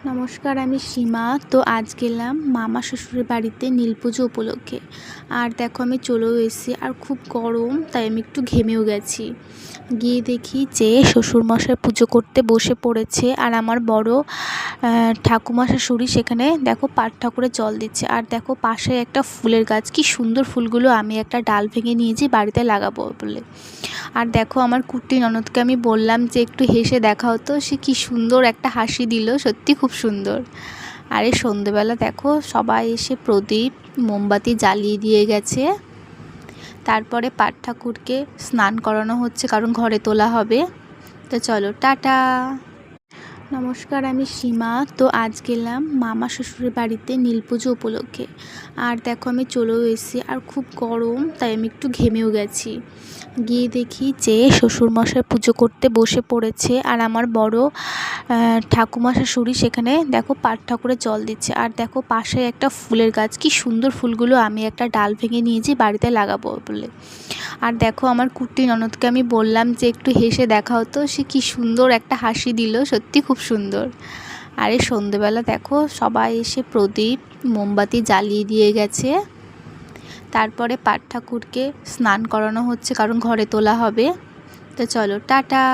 নমস্কার, আমি সীমা। তো আজ গেলাম মামা শ্বশুরের বাড়িতে নীলপুজো উপলক্ষে। আর দেখো আমি চলেও এসেছি, আর খুব গরম, তাই আমি একটু ঘেমেও গেছি। গিয়ে দেখি যে শ্বশুরমশাই পুজো করতে বসে পড়েছে, আর আমার বড় ঠাকুমা শাশুড়ি সেখানে দেখো পাট ঠাকুরে জল দিচ্ছে। আর দেখো পাশে একটা ফুলের গাছ, কি সুন্দর ফুলগুলো, আমি একটা ডাল ভেঙে নিয়েছি বাড়িতে লাগাবো বলে। আর দেখো আমার কুট্টি ননদকে আমি বললাম যে একটু হেসে দেখাও, তো সে কি সুন্দর একটা হাসি দিল, সত্যি খুব সুন্দর। আর এই সন্ধেবেলা দেখো সবাই এসে প্রদীপ মোমবাতি জ্বালিয়ে দিয়ে গেছে। তারপরে পাট ঠাকুরকে স্নান করানো হচ্ছে, কারণ ঘরে তোলা হবে। তো চলো, টাটা। নমস্কার, আমি সীমা। তো আজ গেলাম মামা শ্বশুরের বাড়িতে নীলপুজো উপলক্ষে। আর দেখো আমি চলেও এসেছি, আর খুব গরম, তাই আমি একটু ঘেমেও গেছি। গিয়ে দেখি যে শ্বশুরমশাই পুজো করতে বসে পড়েছে, আর আমার বড় ঠাকুমা শাশুড়ি সেখানে দেখো পাট ঠাকুরে জল দিচ্ছে। আর দেখো পাশে একটা ফুলের গাছ, কি সুন্দর ফুলগুলো, আমি একটা ডাল ভেঙে নিয়েছি বাড়িতে লাগাবো বলে। আর দেখো আমার কুট্টি ননদকে আমি বললাম যে একটু হেসে দেখাও, তো সে কি সুন্দর একটা হাসি দিল, সত্যি খুব সুন্দর। আর এই সন্ধেবেলা দেখো সবাই এসে প্রদীপ মোমবাতি জ্বালিয়ে দিয়ে গেছে। তারপরে পাট ঠাকুরকে স্নান করানো হচ্ছে, কারণ ঘরে তোলা হবে। তো চলো, টাটা।